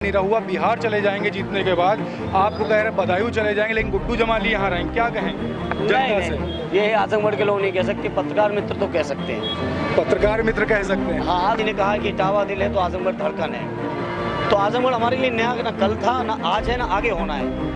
निरहुआ बिहार चले जाएंगे जीतने के बाद, आपको कह रहे बदायूं चले जाएंगे, लेकिन गुड्डू जमाली यहाँ रहेंगे, क्या कहेंगे जनता से? ये आजमगढ़ के लोग नहीं कह सकते, पत्रकार मित्र तो कह सकते हैं। पत्रकार मित्र कह सकते हैं। हाँ, इन्हें कहा कि इटावा दिल है तो आजमगढ़ धड़कन है। तो आजमगढ़ हमारे लिए नया ना कल था, ना आज है, ना आगे होना है।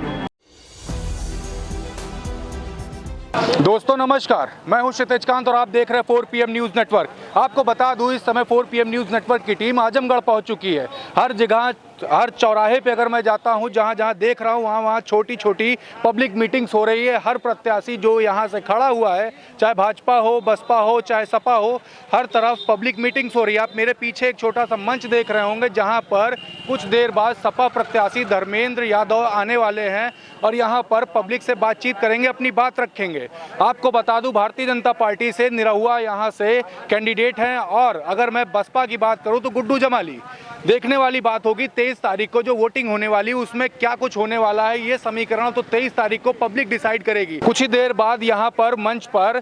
दोस्तों नमस्कार, मैं हूं क्षितिज कांत और आप देख रहे हैं 4 PM न्यूज़ नेटवर्क। आपको बता दूं, इस समय 4 PM न्यूज़ नेटवर्क की टीम आजमगढ़ पहुंच चुकी है। हर जगह, हर चौराहे पे अगर मैं जाता हूं, जहां जहां देख रहा हूं, वहां छोटी छोटी पब्लिक मीटिंग्स हो रही है। हर प्रत्याशी जो यहां से खड़ा हुआ है, चाहे भाजपा हो, बसपा हो, चाहे सपा हो, हर तरफ पब्लिक मीटिंग्स हो रही है। आप मेरे पीछे एक छोटा सा मंच देख रहे होंगे, जहां पर कुछ देर बाद सपा प्रत्याशी धर्मेंद्र यादव आने वाले हैं और यहां पर पब्लिक से बातचीत करेंगे, अपनी बात रखेंगे। आपको बता दूं, भारतीय जनता पार्टी से निरहुआ यहां से कैंडिडेट हैं, और अगर मैं बसपा की बात करूं तो गुड्डू जमाली। देखने वाली बात होगी 23 तारीख को जो वोटिंग होने वाली, उसमें क्या कुछ होने वाला है, ये समीकरण तो 23 तारीख को पब्लिक डिसाइड करेगी। कुछ ही देर बाद यहाँ पर मंच पर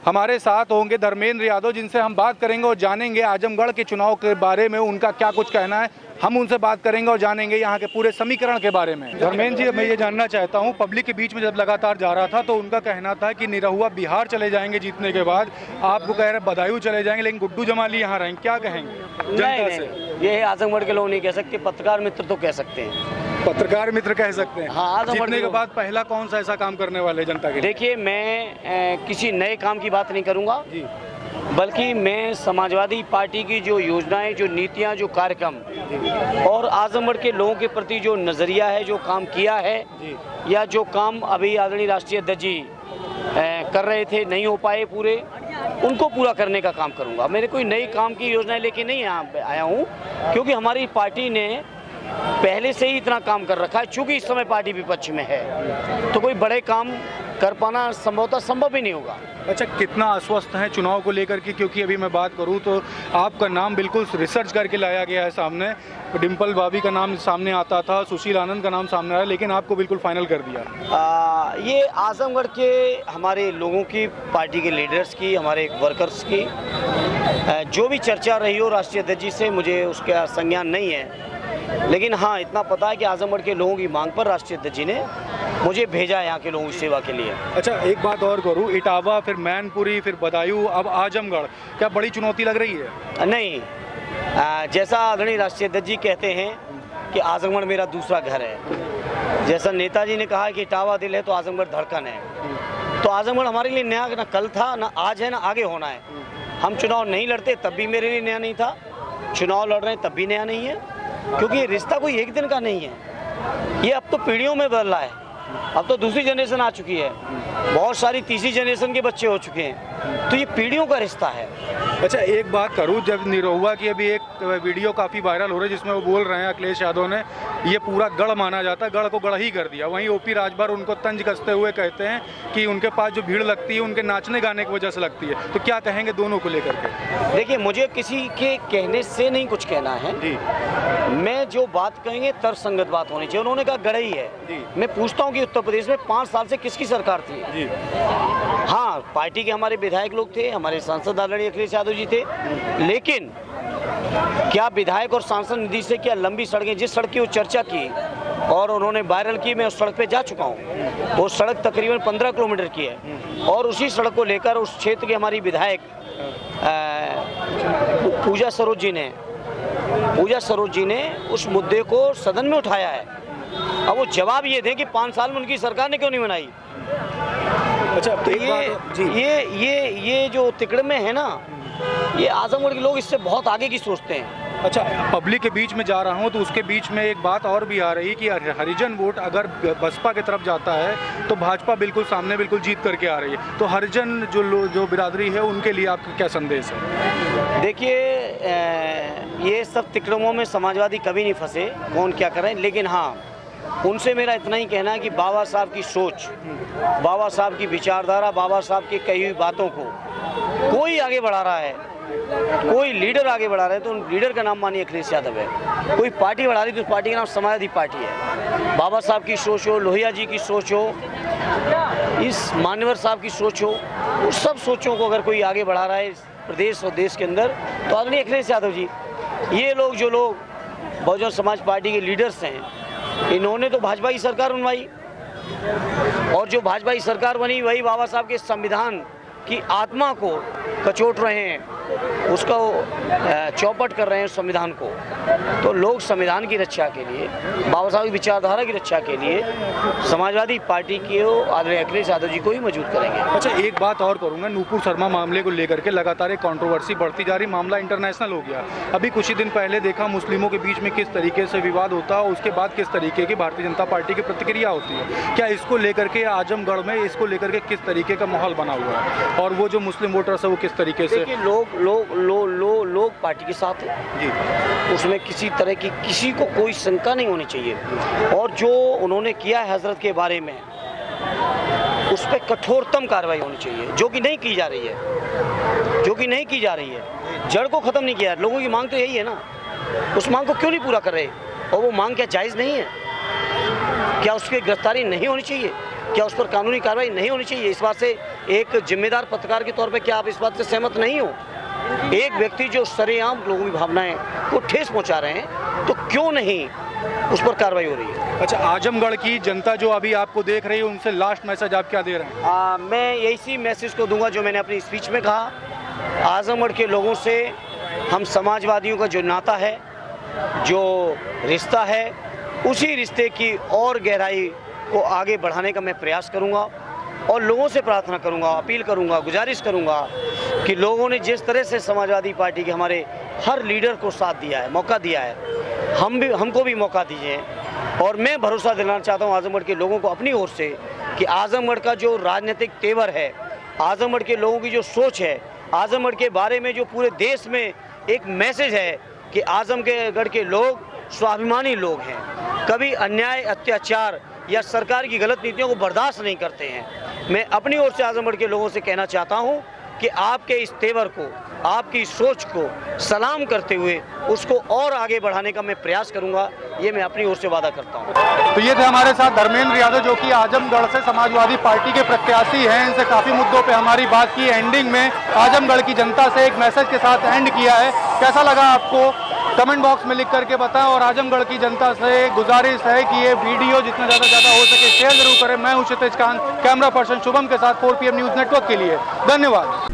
हमारे साथ होंगे धर्मेंद्र यादव, जिनसे हम बात करेंगे और जानेंगे आजमगढ़ के चुनाव के बारे में उनका क्या कुछ कहना है। हम उनसे बात करेंगे और जानेंगे यहाँ के पूरे समीकरण के बारे में। धर्मेंद्र जी, मैं ये जानना चाहता हूँ, पब्लिक के बीच में जब लगातार जा रहा था तो उनका कहना था कि निरहुआ बिहार चले जाएंगे जीतने के बाद, आपको कह रहे बदायूं चले जाएंगे, लेकिन गुड्डू जमाली यहाँ रहेंगे, क्या कहेंगे जनता से? ये आजमगढ़ के लोग नहीं कह सकते, पत्रकार मित्र तो कह सकते हैं। पत्रकार मित्र कह सकते हैं। हाँ, जीतने के बाद पहला कौन सा ऐसा काम करने वाले जनता के लिए? देखिए, मैं किसी नए काम की बात नहीं करूँगा जी, बल्कि मैं समाजवादी पार्टी की जो योजनाएं, जो नीतियां, जो कार्यक्रम और आजमगढ़ के लोगों के प्रति जो नज़रिया है, जो काम किया है जी, या जो काम अभी आदरणीय राष्ट्रीय अध्यक्ष जी कर रहे थे, नहीं हो पाए पूरे, उनको पूरा करने का काम करूंगा। मेरे कोई नई काम की योजनाएं लेके नहीं यहाँ पे आया हूँ, क्योंकि हमारी पार्टी ने पहले से ही इतना काम कर रखा है। चूँकि इस समय पार्टी विपक्ष में है तो कोई बड़े काम कर पाना संभवतः संभव ही नहीं होगा। अच्छा, कितना आश्वस्त हैं चुनाव को लेकर के? क्योंकि अभी मैं बात करूं तो आपका नाम बिल्कुल रिसर्च करके लाया गया है सामने। डिम्पल भाभी का नाम सामने आता था, सुशील आनंद का नाम सामने आया, लेकिन आपको बिल्कुल फाइनल कर दिया। ये आजमगढ़ के हमारे लोगों की, पार्टी के लीडर्स की, हमारे वर्कर्स की जो भी चर्चा रही हो राष्ट्रीय अध्यक्ष जी से, मुझे उसका संज्ञान नहीं है, लेकिन हाँ इतना पता है कि आजमगढ़ के लोगों की मांग पर राष्ट्रीय अध्यक्ष जी ने मुझे भेजा है यहाँ के लोगों की सेवा के लिए। अच्छा, एक बात और करूँ, इटावा, फिर मैनपुरी, फिर बदायूं, अब आजमगढ़, क्या बड़ी चुनौती लग रही है? नहीं, जैसा आदरणीय राष्ट्रीय अध्यक्ष जी कहते हैं कि आजमगढ़ मेरा दूसरा घर है, जैसा नेताजी ने कहा कि इटावा दिल है तो आजमगढ़ धड़कन है, तो आजमगढ़ हमारे लिए नया ना कल था, ना आज है, ना आगे होना है। हम चुनाव नहीं लड़ते तब भी मेरे लिए नया नहीं था, चुनाव लड़ रहे हैं तब भी नया नहीं है, क्योंकि ये रिश्ता कोई एक दिन का नहीं है। ये अब तो पीढ़ियों में बदल रहा है, अब तो दूसरी जनरेशन आ चुकी है, बहुत सारी तीसरी जनरेशन के बच्चे हो चुके हैं, तो ये पीढ़ियों का रिश्ता है। अच्छा, एक बात करूं, जब निरहुआ की अभी एक वीडियो काफ़ी वायरल हो रही है जिसमें वो बोल रहे हैं, अखिलेश यादव ने, ये पूरा गढ़ माना जाता है, गढ़ को गढ़ ही कर दिया। वहीं ओपी राजभर उनको तंज कसते हुए कहते हैं कि उनके पास जो भीड़ लगती है उनके नाचने गाने की वजह से लगती है। तो क्या कहेंगे दोनों को लेकर के? देखिए, मुझे किसी के कहने से नहीं कुछ कहना है जी, मैं जो बात कहेंगे तर्कसंगत बात होनी चाहिए। उन्होंने कहा गढ़ ही है जी। मैं पूछता हूँ कि उत्तर प्रदेश में 5 साल से किसकी सरकार थी? जी, हाँ, पार्टी के हमारे विधायक लोग थे, हमारे सांसद आदरणीय अखिलेश यादव जी थे, लेकिन क्या विधायक और सांसद निधि से क्या लंबी सड़कें, जिस सड़क की वो चर्चा की और उन्होंने वायरल की, मैं उस सड़क पे जा चुका हूँ। वो सड़क तकरीबन 15 किलोमीटर की है, और उसी सड़क को लेकर उस क्षेत्र के हमारी विधायक पूजा सरोज जी ने उस मुद्दे को सदन में उठाया है। अब वो जवाब ये दें कि 5 साल में उनकी सरकार ने क्यों नहीं बनाई। अच्छा, तो ये जो तिकड़ में है ना, ये आजमगढ़ के लोग इससे बहुत आगे की सोचते हैं। अच्छा, पब्लिक के बीच में जा रहा हूँ तो उसके बीच में एक बात और भी आ रही कि हरिजन वोट अगर बसपा की तरफ जाता है तो भाजपा बिल्कुल सामने बिल्कुल जीत करके आ रही है। तो हरिजन जो बिरादरी है उनके लिए आपका क्या संदेश है? देखिए, ये सब तिकड़मों में समाजवादी कभी नहीं फंसे, कौन क्या करें, लेकिन हाँ उनसे मेरा इतना ही कहना है कि बाबा साहब की सोच, बाबा साहब की विचारधारा, बाबा साहब की कही हुई बातों को कोई आगे बढ़ा रहा है, कोई लीडर आगे बढ़ा रहा है तो उन लीडर का नाम मानिए अखिलेश यादव है। कोई पार्टी बढ़ा रही तो उस पार्टी का नाम समाजवादी पार्टी है। बाबा साहब की सोच हो, लोहिया जी की सोच हो, इस मान्यवर साहब की सोच हो, उस सब सोचों को अगर कोई आगे बढ़ा रहा है प्रदेश और देश के अंदर तो आदरणीय अखिलेश यादव जी। ये लोग जो लोग बहुजन समाज पार्टी के लीडर्स हैं, इन्होंने तो भाजपा की सरकार बनवाई और जो भाजपा की सरकार बनी वही बाबा साहब के संविधान की आत्मा को कचोट रहे हैं, उसको चौपट कर रहे हैं संविधान को। तो लोग संविधान की रक्षा के लिए, बाबा साहब की विचारधारा की रक्षा के लिए समाजवादी पार्टी के आदरणीय अखिलेश यादव जी को ही मजबूत करेंगे। अच्छा, एक बात और करूंगा, नूपुर शर्मा मामले को लेकर के लगातार एक कंट्रोवर्सी बढ़ती जा रही, मामला इंटरनेशनल हो गया। अभी कुछ ही दिन पहले देखा मुस्लिमों के बीच में किस तरीके से विवाद होता है, उसके बाद किस तरीके की भारतीय जनता पार्टी की प्रतिक्रिया होती है। क्या इसको लेकर के आजमगढ़ में इसको लेकर के किस तरीके का माहौल बना हुआ है और वो जो मुस्लिम वोटर्स है वो किस तरीके से? लोग पार्टी के साथ है जी, उसमें किसी तरह की किसी को कोई शंका नहीं होनी चाहिए। और जो उन्होंने किया है हजरत के बारे में, उस पर कठोरतम कार्रवाई होनी चाहिए, जो कि नहीं की जा रही है, जो कि नहीं की जा रही है। जड़ को खत्म नहीं किया। लोगों की मांग तो यही है ना, उस मांग को क्यों नहीं पूरा कर रहे? और वो मांग क्या जायज़ नहीं है? क्या उस पर गिरफ्तारी नहीं होनी चाहिए? क्या उस पर कानूनी कार्रवाई नहीं होनी चाहिए? इस बात से एक जिम्मेदार पत्रकार के तौर पे क्या आप इस बात से सहमत नहीं हो? एक व्यक्ति जो सरेआम लोगों की भावनाएं को ठेस पहुंचा रहे हैं, तो क्यों नहीं उस पर कार्रवाई हो रही है? अच्छा, आजमगढ़ की जनता जो अभी आपको देख रही है, उनसे लास्ट मैसेज आप क्या दे रहे हैं? मैं इसी मैसेज को दूंगा जो मैंने अपनी स्पीच में कहा। आजमगढ़ के लोगों से हम समाजवादियों का जो नाता है, जो रिश्ता है, उसी रिश्ते की और गहराई को आगे बढ़ाने का मैं प्रयास करूंगा और लोगों से प्रार्थना करूंगा, अपील करूंगा, गुजारिश करूंगा कि लोगों ने जिस तरह से समाजवादी पार्टी के हमारे हर लीडर को साथ दिया है, मौका दिया है, हमको भी मौका दीजिए। और मैं भरोसा दिलाना चाहता हूं आजमगढ़ के लोगों को अपनी ओर से कि आजमगढ़ का जो राजनीतिक तेवर है, आजमगढ़ के लोगों की जो सोच है, आजमगढ़ के बारे में जो पूरे देश में एक मैसेज है कि आजमगढ़ के लोग स्वाभिमानी लोग हैं, कभी अन्याय, अत्याचार या सरकार की गलत नीतियों को बर्दाश्त नहीं करते हैं। मैं अपनी ओर से आजमगढ़ के लोगों से कहना चाहता हूं कि आपके इस तेवर को, आपकी सोच को सलाम करते हुए उसको और आगे बढ़ाने का मैं प्रयास करूंगा, ये मैं अपनी ओर से वादा करता हूं। तो ये थे हमारे साथ धर्मेंद्र यादव, जो कि आजमगढ़ से समाजवादी पार्टी के प्रत्याशी हैं। इनसे काफ़ी मुद्दों पे हमारी बात की। एंडिंग में आजमगढ़ की जनता से एक मैसेज के साथ एंड किया है। कैसा लगा आपको कमेंट बॉक्स में लिख करके बताएं। और आजमगढ़ की जनता से गुजारिश है कि ये वीडियो जितना ज़्यादा हो सके शेयर जरूर करें। मैं हूं क्षितिज कांत, कैमरा पर्सन शुभम के साथ 4 PM न्यूज़ नेटवर्क के लिए। धन्यवाद।